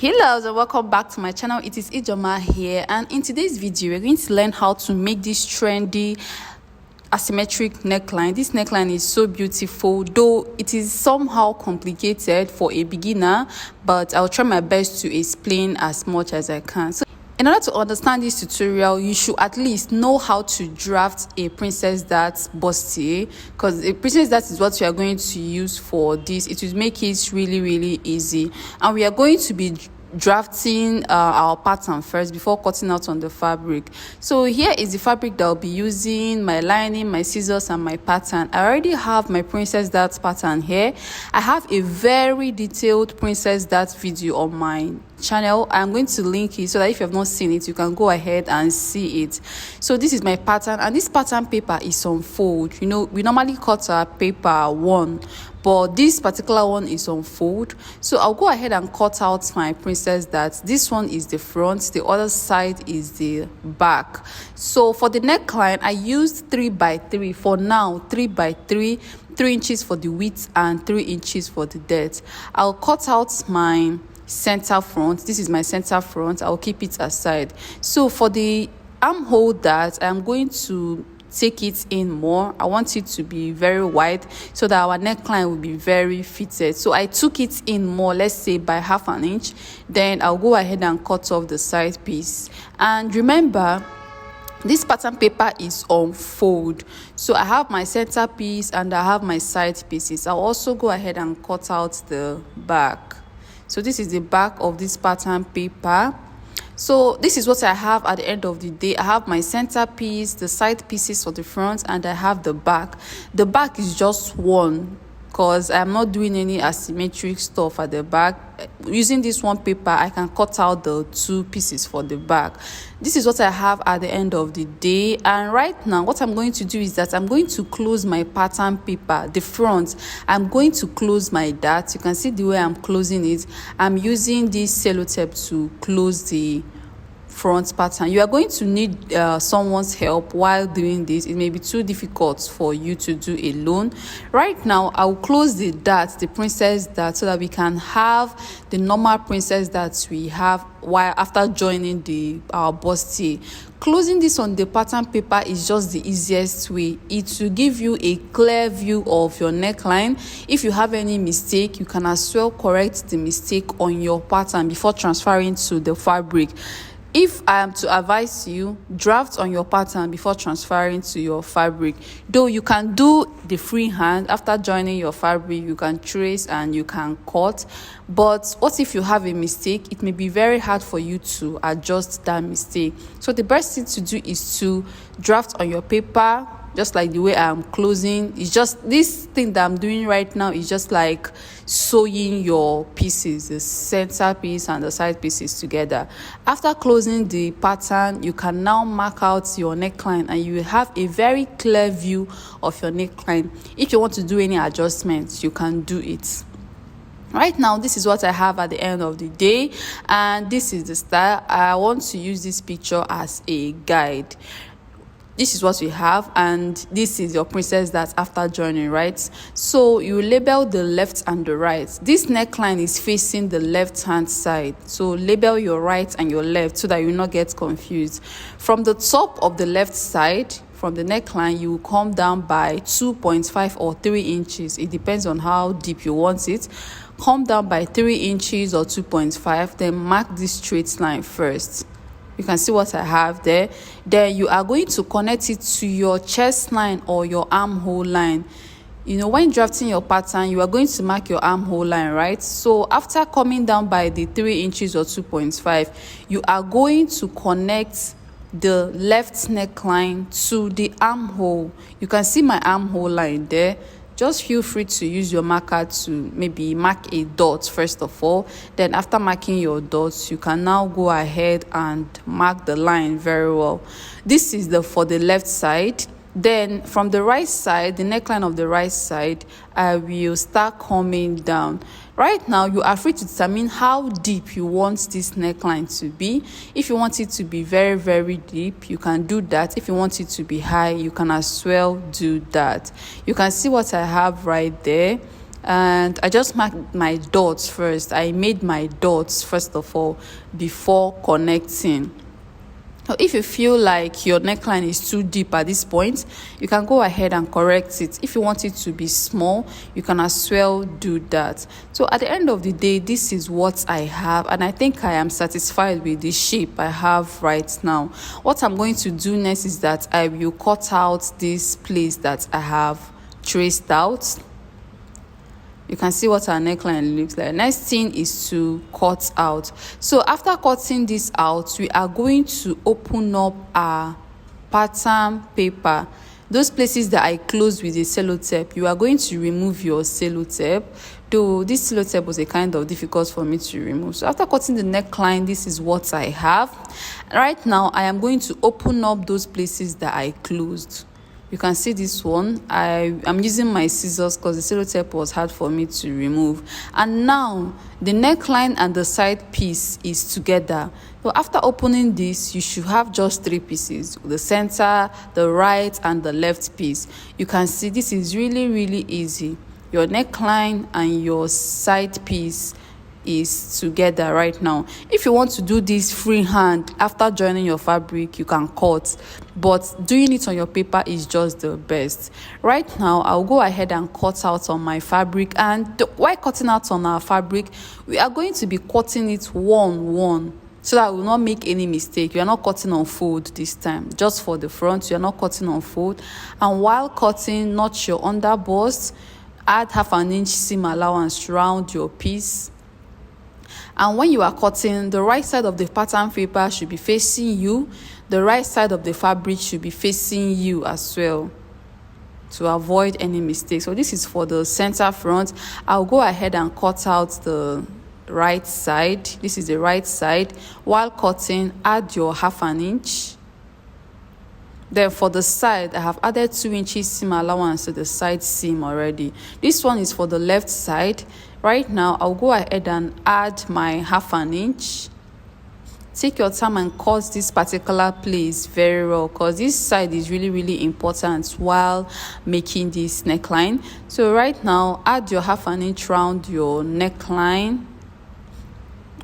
Hello and welcome back to my channel. It is Ijoma here, and in today's video we're going to learn how to make this trendy asymmetric neckline. This neckline is so beautiful, though it is somehow complicated for a beginner, but I'll try my best to explain as much as I can. So in order to understand this tutorial, you should at least know how to draft a princess dart bustier, because a princess dart is what we are going to use for this. It will make it really easy, and we are going to be drafting our pattern first before cutting out on the fabric. So here is the fabric that I'll be using, my lining, my scissors, and my pattern. I already have my princess dart pattern here. I have a very detailed princess dart video on my channel. I'm going to link it so that if you have not seen it, you can go ahead and see it. So this is my pattern, and this pattern paper is on fold. You know, we normally cut our paper one, but this particular one is on fold. So I'll go ahead and cut out my princess dart. This one is the front, the other side is the back. So for the neckline, I used 3x3 for now. 3x3, 3 inches for the width and 3 inches for the depth. I'll cut out my center front. This is my center front. I'll keep it aside. So for the armhole dart, I'm going to take it in more. I want it to be very wide so that our neckline will be very fitted. So I took it in more, let's say by ½ an inch. Then I'll go ahead and cut off the side piece. And remember, this pattern paper is on fold, so I have my center piece and I have my side pieces. I'll also go ahead and cut out the back. So this is the back of this pattern paper. So this is what I have at the end of the day. I have my center piece, the side pieces for the front, and I have the back. The back is just one because I'm not doing any asymmetric stuff at the back. Using this one paper, I can cut out the 2 pieces for the back. This is what I have at the end of the day. And right now, what I'm going to do is that I'm going to close my pattern paper, the front. I'm going to close my dart. You can see the way I'm closing it. I'm using this sellotape to close the front pattern. You are going to need someone's help while doing this. It may be too difficult for you to do alone. Right now, I will close the dart, the princess dart, so that we can have the normal princess that we have while after joining our bustier. Closing this on the pattern paper is just the easiest way. It will give you a clear view of your neckline. If you have any mistake, you can as well correct the mistake on your pattern before transferring to the fabric. If I am to advise you, draft on your pattern before transferring to your fabric. Though you can do the freehand after joining your fabric, you can trace and you can cut. But what if you have a mistake? It may be very hard for you to adjust that mistake. So the best thing to do is to draft on your paper, just like the way I'm closing. It's just this thing that I'm doing right now is just like sewing your pieces, the center piece and the side pieces together. After closing the pattern, you can now mark out your neckline and you will have a very clear view of your neckline. If you want to do any adjustments, you can do it. Right now, this is what I have at the end of the day, and this is the style. I want to use this picture as a guide. This is what we have, and this is your princess dart after joining, right? So you label the left and the right. This neckline is facing the left hand side, so label your right and your left so that you will not get confused. From the top of the left side, from the neckline, you will come down by 2.5 or 3 inches. It depends on how deep you want it. Come down by 3 inches or 2.5, then mark this straight line first. You can see what I have there. Then you are going to connect it to your chest line or your armhole line. You know, when drafting your pattern, you are going to mark your armhole line, right? So after coming down by the 3 inches or 2.5, you are going to connect the left neckline to the armhole. You can see my armhole line there. Just feel free to use your marker to maybe mark a dot first of all. Then after marking your dots, you can now go ahead and mark the line very well. This is for the left side. Then from the right side, the neckline of the right side, I will start coming down. Right now, you are free to determine how deep you want this neckline to be. If you want it to be very deep, you can do that. If you want it to be high, you can as well do that. You can see what I have right there. and I just marked my dots first. I made my dots first of all before connecting. So if you feel like your neckline is too deep at this point, you can go ahead and correct it. If you want it to be small, you can as well do that. So at the end of the day, this is what I have, and I think I am satisfied with the shape I have right now. What I'm going to do next is that I will cut out this place that I have traced out. You can see what our neckline looks like. Next thing is to cut out. So after cutting this out, we are going to open up our pattern paper. Those places that I closed with a sellotape, you are going to remove your sellotape. Though this sellotape was a kind of difficult for me to remove. So after cutting the neckline, this is what I have. Right now, I am going to open up those places that I closed. You can see this one. I'm using my scissors because the sellotape was hard for me to remove. And now the neckline and the side piece is together. So after opening this, you should have just 3 pieces: the center, the right, and the left piece. You can see this is really easy. Your neckline and your side piece is together right now. If you want to do this freehand after joining your fabric, you can cut, but doing it on your paper is just the best. Right now, I'll go ahead and cut out on my fabric, and while cutting out on our fabric, we are going to be cutting it one so that we will not make any mistake. You are not cutting on fold this time, just for the front. You are not cutting on fold. And while cutting, notch your underbust, add 1/2 inch seam allowance round your piece. And when you are cutting, the right side of the pattern paper should be facing you. The right side of the fabric should be facing you as well, to avoid any mistakes. So this is for the center front. I'll go ahead and cut out the right side. This is the right side. While cutting, add your 1/2 inch. Then for the side, I have added 2 inches seam allowance to the side seam already. This one is for the left side. Right now, I'll go ahead and add my 1/2 inch. Take your time and cut this particular place very well, because this side is really important while making this neckline. So right now, add your 1/2 inch round your neckline,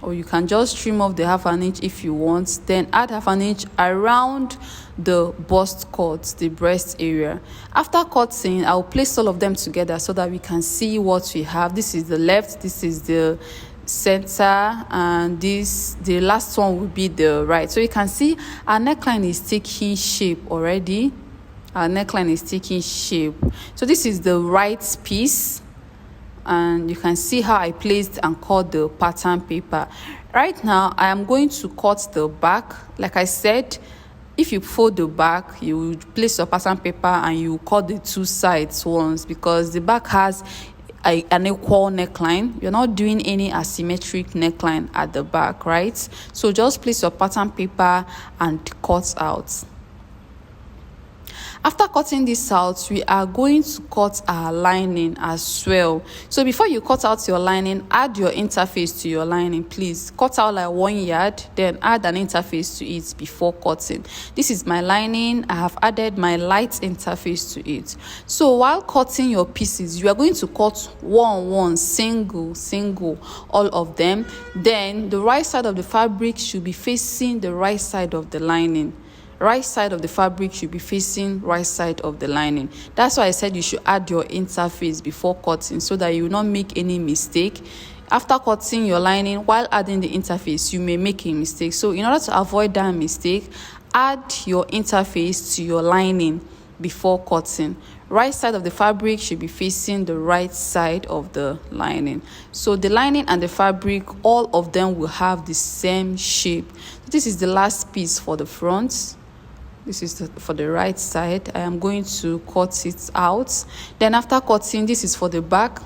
or you can just trim off the 1/2 inch if you want. Then add 1/2 inch around the bust cut, the breast area. After cutting, I'll place all of them together so that we can see what we have. This is the left, this is the center, and the last one will be the right. So you can see our neckline is taking shape already. Our neckline is taking shape. So this is the right piece, and you can see how I placed and cut the pattern paper. Right now, I am going to cut the back. Like I said, if you fold the back, you place your pattern paper and you cut the 2 sides once, because the back has an equal neckline. You're not doing any asymmetric neckline at the back, right? So just place your pattern paper and cut out. After cutting this out, we are going to cut our lining as well. So before you cut out your lining, add your interface to your lining, please. Cut out like 1 yard, then add an interface to it before cutting. This is my lining. I have added my light interface to it. So while cutting your pieces, you are going to cut one, single, all of them. Then the right side of the fabric should be facing the right side of the lining. Right side of the fabric should be facing right side of the lining. That's why I said you should add your interface before cutting, so that you will not make any mistake. After cutting your lining, while adding the interface, you may make a mistake. So in order to avoid that mistake, add your interface to your lining before cutting. Right side of the fabric should be facing the right side of the lining. So the lining and the fabric, all of them will have the same shape. This is the last piece for the front. This is for the right side. I am going to cut it out. Then after cutting, this is for the back.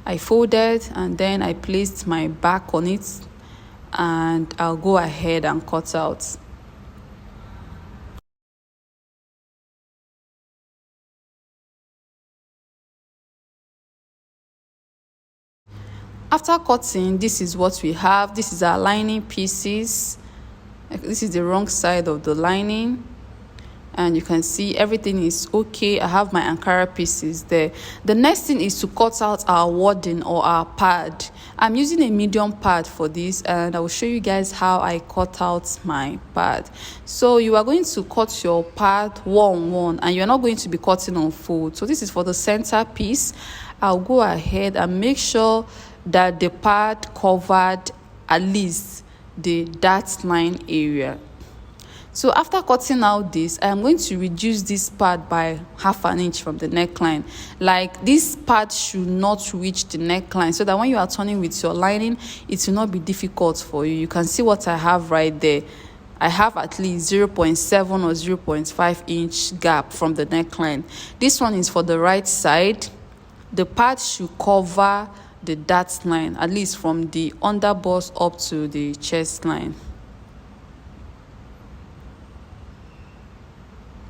I folded and then I placed my back on it, and I'll go ahead and cut out. After cutting, this is what we have. This is our lining pieces. This is the wrong side of the lining. and you can see everything is okay. I have my Ankara pieces there. The next thing is to cut out our wording or our pad. I'm using a medium pad for this, and I will show you guys how I cut out my pad. So you are going to cut your pad one, and you're not going to be cutting on fold. So this is for the center piece. I'll go ahead and make sure that the pad covered at least the dart line area. So after cutting out this, I am going to reduce this part by 1/2 inch from the neckline. Like, this part should not reach the neckline, so that when you are turning with your lining, it will not be difficult for you. You can see what I have right there. I have at least 0.7 or 0.5 inch gap from the neckline. This one is for the right side. The part should cover the dart line, at least from the underbust up to the chest line.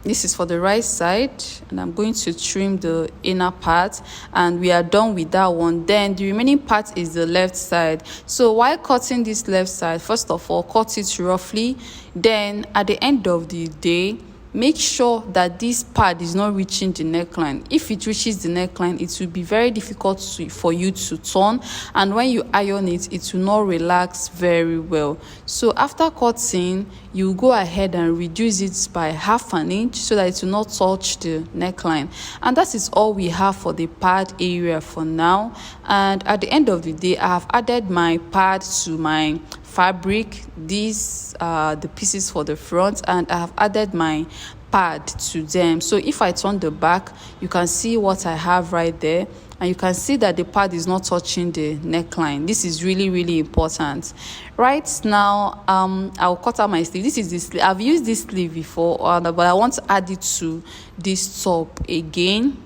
This is for the right side, and I'm going to trim the inner part, and we are done with that one. Then the remaining part is the left side. So while cutting this left side, first of all, cut it roughly. Then at the end of the day, make sure that this pad is not reaching the neckline. If it reaches the neckline, it will be very difficult for you to turn, and when you iron it, it will not relax very well. So after cutting, you go ahead and reduce it by 1/2 inch so that it will not touch the neckline. And that is all we have for the pad area for now. And at the end of the day, I have added my pad to my fabric. These are the pieces for the front, and I have added my pad to them. So if I turn the back, you can see what I have right there, and you can see that the pad is not touching the neckline. This is really important. Right now, I'll cut out my sleeve. This is the sleeve. I've used this sleeve before, but I want to add it to this top again.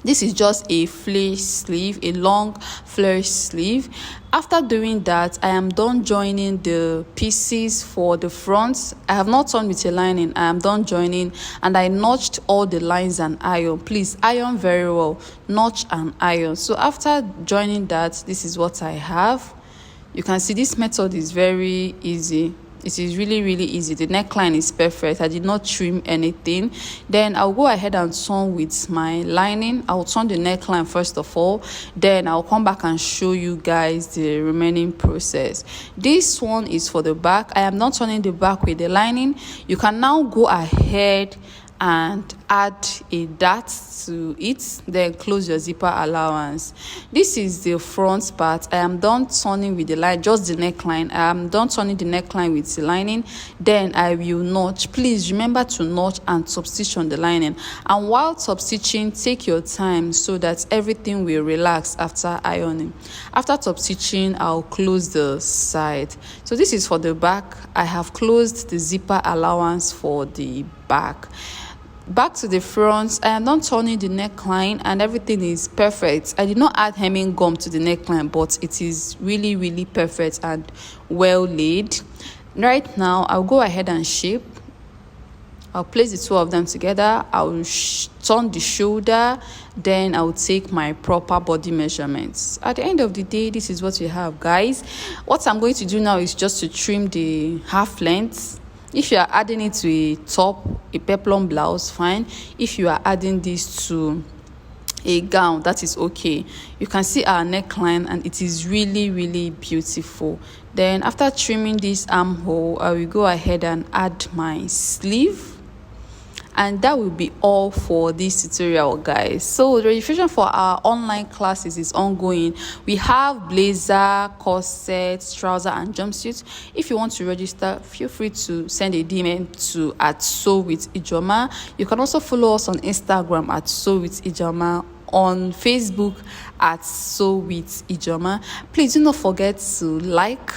This is just a flash sleeve, a long flash sleeve. After doing that, I am done joining the pieces for the front. I have not turned with a lining. I am done joining, and I notched all the lines and iron. Please iron very well, notch and iron. So after joining that, this is what I have. You can see this method is very easy. It is really easy. The neckline is perfect. I did not trim anything. Then I'll go ahead and turn with my lining. I'll turn the neckline first of all, then I'll come back and show you guys the remaining process. This one is for the back. I am not turning the back with the lining. You can now go ahead and add a dart to it, then close your zipper allowance. This is the front part. I am done turning with the line, just the neckline. I am done turning the neckline with the lining. Then I will notch. Please remember to notch and substitch on the lining, and while substitching, take your time so that everything will relax after ironing. After substitching, I'll close the side. So this is for the back. I have closed the zipper allowance for the back. Back to the front, I am not turning the neckline, and everything is perfect. I did not add hemming gum to the neckline, but it is really perfect and well laid. Right now, I'll go ahead and shape. I'll place the two of them together. I'll turn the shoulder, then I'll take my proper body measurements. At the end of the day, this is what we have, guys. What I'm going to do now is just to trim the half length. If you are adding it to a top, a peplum blouse, fine. If you are adding this to a gown, that is okay. You can see our neckline, and it is really beautiful. Then after trimming this armhole, I will go ahead and add my sleeve. And that will be all for this tutorial, guys. So the registration for our online classes is ongoing. We have blazer, corsets, trouser, and jumpsuits. If you want to register, feel free to send a DM to @sewwithijoma. You can also follow us on Instagram @sewwithijoma, on Facebook @sewwithijoma. Please do not forget to like,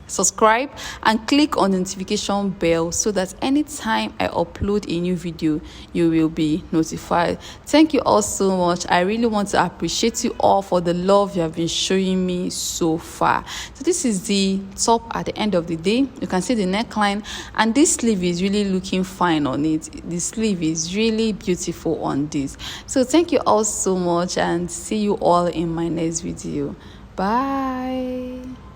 subscribe, and click on the notification bell so that anytime I upload a new video, you will be notified. Thank you all so much. I really want to appreciate you all for the love you have been showing me so far. So this is the top at the end of the day. You can see the neckline, and this sleeve is really looking fine on it. The sleeve is really beautiful on this. So thank you all so much, and see you all in my next video. Bye.